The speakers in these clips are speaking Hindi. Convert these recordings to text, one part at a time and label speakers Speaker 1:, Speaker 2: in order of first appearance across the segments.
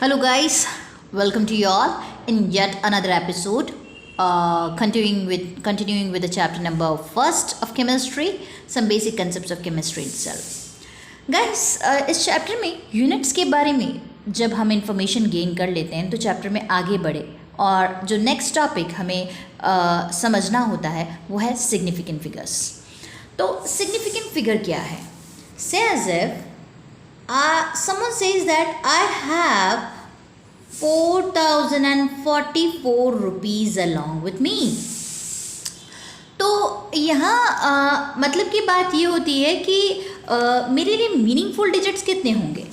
Speaker 1: Hello, guys. Welcome to you all in yet another episode. Continuing with the chapter number first of chemistry, some basic concepts of chemistry itself. Guys, इस चैप्टर में यूनिट्स के बारे में जब हम इंफॉर्मेशन गेन कर लेते हैं तो चैप्टर में आगे बढ़े और जो नेक्स्ट टॉपिक हमें समझना होता है वो है सिग्निफिकेंट फिगर्स. तो सिग्निफिकेंट फिगर क्या है? से as if someone says that I have 4044 rupees along with me. तो यहाँ मतलब की बात ये होती है कि मेरे लिए मीनिंगफुल डिजिट्स कितने होंगे.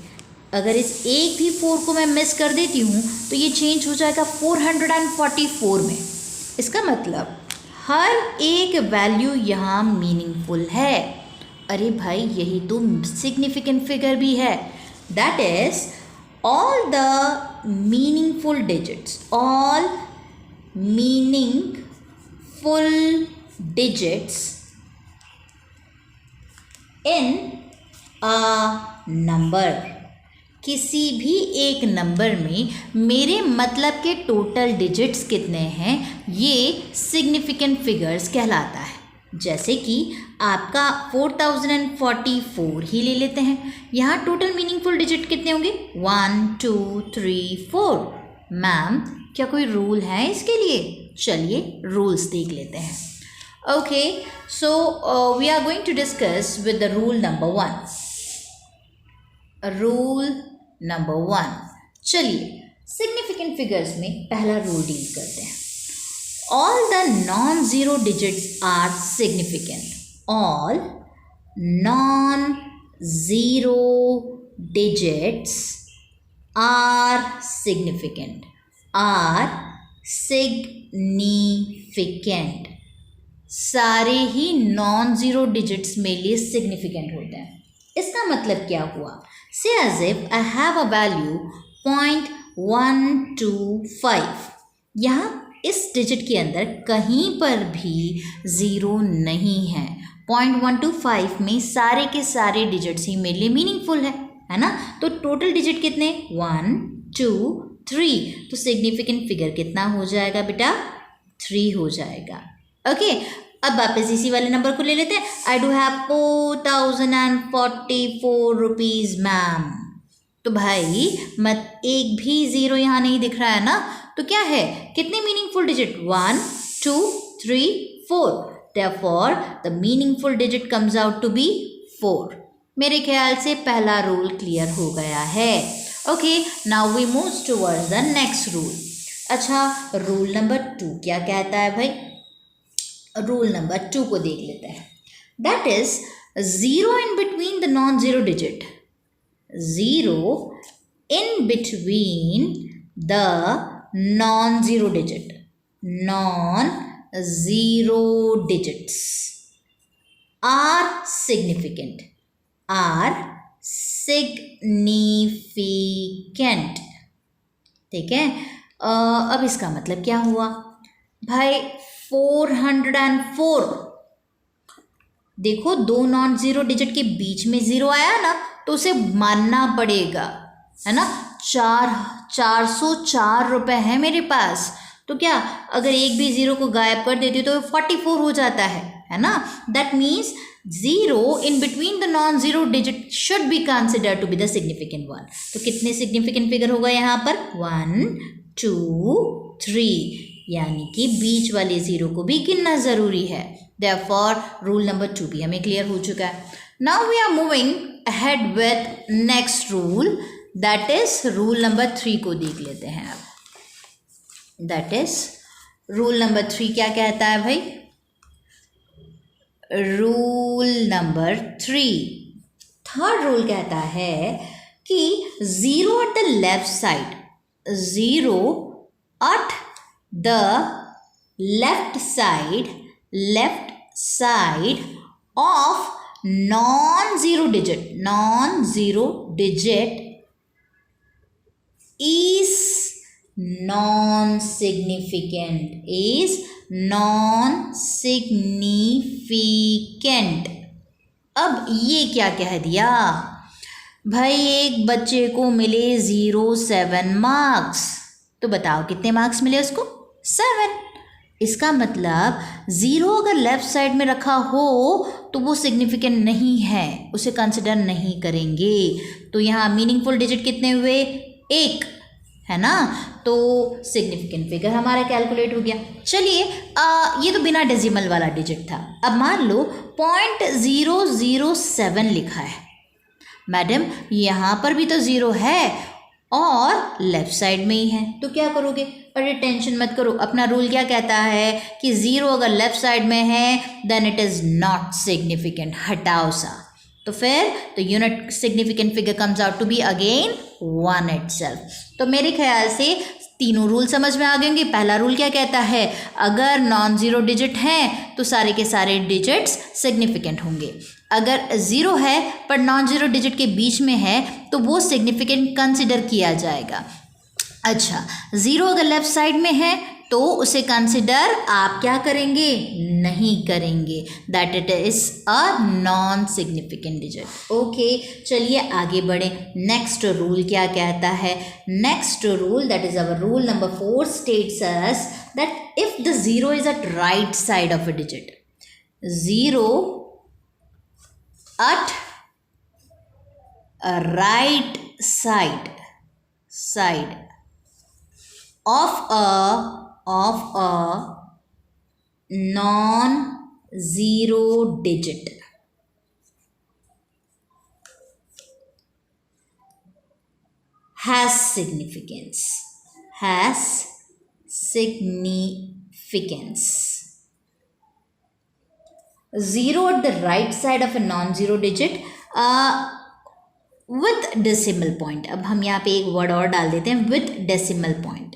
Speaker 1: अगर इस एक भी 4 को मैं मिस कर देती हूँ तो ये चेंज हो जाएगा 444 में. इसका मतलब हर एक वैल्यू यहाँ मीनिंगफुल है. अरे भाई यही तो सिग्निफिकेंट फिगर भी है. That is all the meaningful digits, all meaningful digits in a number. किसी भी एक नंबर में मेरे मतलब के टोटल डिजिट्स कितने हैं ये सिग्निफिकेंट फिगर्स कहलाता है. जैसे कि आपका 4044 ही ले लेते हैं. यहाँ टोटल मीनिंगफुल डिजिट कितने होंगे? 1 2 3 4. मैम क्या कोई रूल है इसके लिए? चलिए रूल्स देख लेते हैं. Okay, so we are going to discuss with the rule number 1. Rule number 1. चलिए सिग्निफिकेंट फिगर्स में पहला रूल डील करते हैं. All the non-zero digits are significant. All non-zero digits are significant. Are significant. सारे ही non-zero digits मेरे लिए significant होते हैं. इसका मतलब क्या हुआ? Say as if I have a value 0.125. यहाँ इस डिजिट के अंदर कहीं पर भी ज़ीरो नहीं है. 0.125 में सारे के सारे डिजिट्स ही मेरे लिए मीनिंगफुल है ना. तो टोटल डिजिट कितने? 1 2 3. तो सिग्निफिकेंट फिगर कितना हो जाएगा बेटा? 3 हो जाएगा. ओके, अब वापस इसी वाले नंबर को ले लेते हैं. आई डू हैव 4044 रुपीज़ मैम. तो भाई मत एक भी ज़ीरो यहाँ नहीं दिख रहा है ना. तो क्या है? कितने meaningful digit? 1 2 3 4. Therefore the meaningful digit comes out to be 4. मेरे ख्याल से पहला रूल क्लियर हो गया है. Okay, now we move towards the next rule. अच्छा, रूल नंबर 2 क्या कहता है भाई? रूल नंबर 2 को देख लेते हैं. That is 0 in between the non zero digit. 0 in between the non-zero digit. Non-zero digits are significant. Are significant. ठीक है. अब इसका मतलब क्या हुआ भाई? 404. देखो, दो नॉन जीरो डिजिट के बीच में ज़ीरो आया ना तो उसे मानना पड़ेगा, है ना. 404 रुपये है मेरे पास. तो क्या अगर एक भी ज़ीरो को गायब कर देती तो 44 हो जाता है ना. That means zero in between the non zero digit should be consider to be the significant one. तो कितने सिग्निफिकेंट फिगर होगा यहाँ पर? 1 2 3. यानी कि बीच वाले ज़ीरो को भी गिनना ज़रूरी है. देयरफॉर रूल नंबर 2 भी हमें क्लियर हो चुका है. Now we are moving ahead with next rule. That is rule number 3 को देख लेते हैं अब. दैट इज रूल नंबर 3 क्या कहता है भाई? रूल नंबर 3, थर्ड रूल कहता है कि 0 at the left side, 0 at the left side of non zero digit is non-significant. अब ये क्या कह दिया? भाई एक बच्चे को मिले 07 मार्क्स, तो बताओ कितने मार्क्स मिले उसको? 7। इसका मतलब 0 अगर लेफ्ट साइड में रखा हो तो वो सिग्निफिकेंट नहीं है, उसे कंसिडर नहीं करेंगे। तो यहाँ मीनिंगफुल डिजिट कितने हुए? 1, है ना। तो सिग्निफिकेंट फिगर हमारा कैलकुलेट हो गया। चलिए ये तो बिना डेसिमल वाला डिजिट था। अब मान लो 0.007 लिखा है। मैडम यहाँ पर भी तो 0 है और लेफ्ट साइड में ही है, तो क्या करोगे? अरे टेंशन मत करो, अपना रूल क्या कहता है कि 0 अगर लेफ्ट साइड में है then it is not significant, हटाओ सा। तो फिर तो unit significant figure comes out to be again 1 itself. तो मेरे ख्याल से तीनों रूल समझ में आ गए होंगे। पहला रूल क्या कहता है? अगर नॉन ज़ीरो डिजिट हैं तो सारे के सारे डिजिट्स सिग्निफिकेंट होंगे। अगर 0 है पर नॉन ज़ीरो डिजिट के बीच में है तो वो सिग्निफिकेंट कंसिडर किया जाएगा। अच्छा, 0 अगर लेफ्ट साइड में है तो उसे कंसिडर आप क्या करेंगे? नहीं करेंगे, that it is a non significant digit. Okay, चलिए आगे बढ़े। नेक्स्ट रूल क्या कहता है? Next rule, that is our rule number 4, states us that if the 0 is at right side of a digit, 0 at a right side of a non-zero digit has significance. 0 at the right side of a non-zero digit with decimal point. अब हम यहाँ पे एक वर्ड और डाल देते हैं, with decimal point.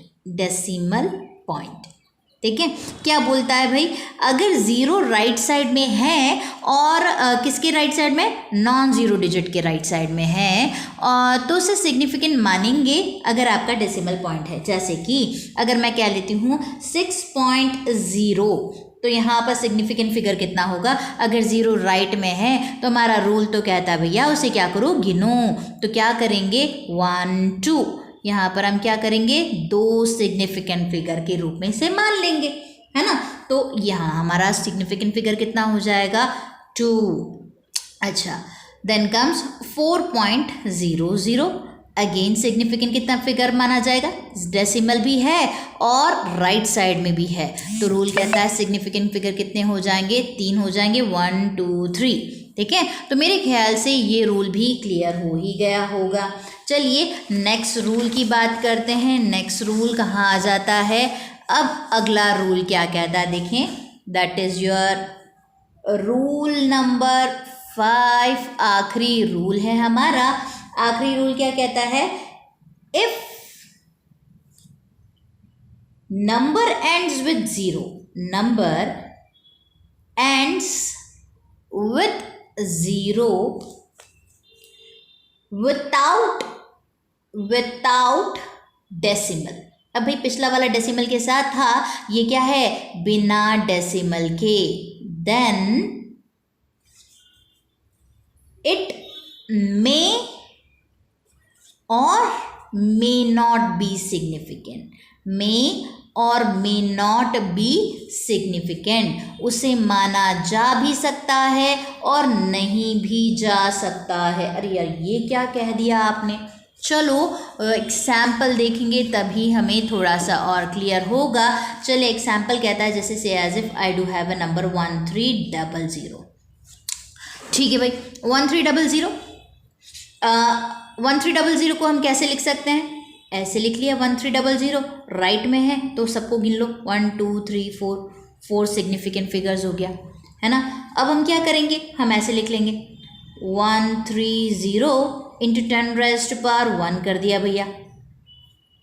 Speaker 1: ठीक है, क्या बोलता है भाई? अगर 0 राइट साइड में है और किसके राइट साइड में? नॉन ज़ीरो डिजिट के राइट साइड में है, तो उसे सिग्निफिकेंट मानेंगे अगर आपका डेसिमल पॉइंट है। जैसे कि अगर मैं क्या लेती हूँ 6.0, तो यहाँ पर सिग्निफिकेंट फिगर कितना होगा? अगर 0 राइट में है तो हमारा रूल तो कहता है भैया उसे क्या करो? गिनो। तो क्या करेंगे? 1 2, यहाँ पर हम क्या करेंगे? 2 सिग्निफिकेंट फिगर के रूप में इसे मान लेंगे, है ना। तो यहाँ हमारा सिग्निफिकेंट फिगर कितना हो जाएगा? 2। अच्छा, देन कम्स 4.00, अगेन सिग्निफिकेंट कितना फिगर माना जाएगा? डेसिमल भी है और राइट साइड में भी है, तो रूल कहता है सिग्निफिकेंट फिगर कितने हो जाएंगे? 3 हो जाएंगे, 1 2 3। ठीक है, तो मेरे ख्याल से ये रूल भी क्लियर हो ही गया होगा। चलिए नेक्स्ट रूल की बात करते हैं। नेक्स्ट रूल कहाँ आ जाता है? अब अगला रूल क्या कहता है देखें, that is your rule number 5, आखिरी रूल है हमारा। आखिरी रूल क्या कहता है? If number ends with 0, number ends with 0 without decimal. अब भाई पिछला वाला डेसिमल के साथ था, ये क्या है? बिना डेसिमल के। देन इट मे और मे नॉट बी सिग्निफिकेंट। मे और मे नॉट बी सिग्निफिकेंट, उसे माना जा भी सकता है और नहीं भी जा सकता है। अरे यार ये क्या कह दिया आपने? चलो एग्जाम्पल देखेंगे तभी हमें थोड़ा सा और क्लियर होगा। चलिए एग्जाम्पल कहता है जैसे से as if I do have a number 1300। ठीक है भाई, 1300 1300 को हम कैसे लिख सकते हैं? ऐसे लिख लिया 1300, राइट में है तो सबको गिन लो, 1 2 3 4 सिग्निफिकेंट फिगर्स हो गया, है ना। अब हम क्या करेंगे? हम ऐसे लिख लेंगे 130 इंटू 10 रेज़्ड पावर 1 कर दिया भैया,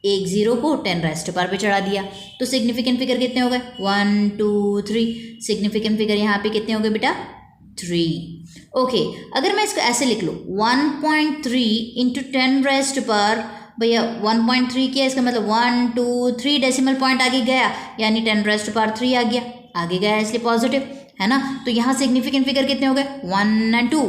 Speaker 1: एक 0 को 10 रेज़्ड पावर पे चढ़ा दिया, तो सिग्निफिकेंट फिगर कितने हो गए? 1 2 3। सिग्निफिकेंट फिगर यहाँ पे कितने हो गए बेटा? 3। ओके, अगर मैं इसको ऐसे लिख लूँ 1.3 इंटू 10 रेज़्ड पावर, भैया 1.3 किया, इसका मतलब 1 2 3 डेसिमल पॉइंट आगे गया, यानी 10 रेज़्ड पावर 3 आ गया, आगे गया इसलिए पॉजिटिव, है ना। तो यहाँ सिग्निफिकेंट फिगर कितने हो गए? 1 और 2।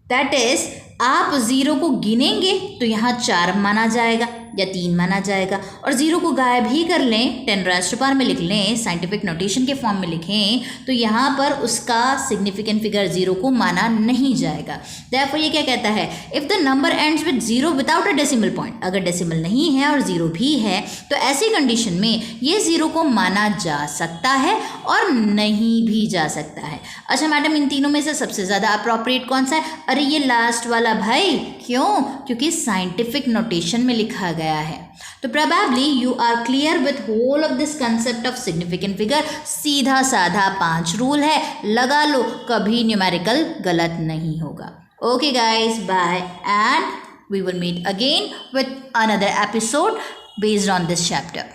Speaker 1: दैट इज आप ज़ीरो को गिनेंगे तो यहाँ 4 माना जाएगा या 3 माना जाएगा, और ज़ीरो को गायब ही कर लें, 10 राइज़ टू पावर में लिख लें, साइंटिफिक नोटेशन के फॉर्म में लिखें, तो यहाँ पर उसका सिग्निफिकेंट फिगर ज़ीरो को माना नहीं जाएगा। देयरफॉर ये क्या कहता है, if the number ends with zero without a decimal point, अगर डेसिमल नहीं है और ज़ीरो भी है तो ऐसी कंडीशन में ये ज़ीरो को माना जा सकता है और नहीं भी जा सकता है। अच्छा मैडम, इन तीनों में से सबसे ज़्यादा अप्रोप्रिएट कौन सा है? अरे ये लास्ट वाला भाई। क्यों? क्योंकि साइंटिफिक नोटेशन में लिखा गया है। तो probably you are clear with whole of this concept of significant figure. सीधा साधा 5 रूल है, लगा लो, कभी न्यूमेरिकल गलत नहीं होगा। Okay guys, bye, and we will meet again with another episode based on this chapter.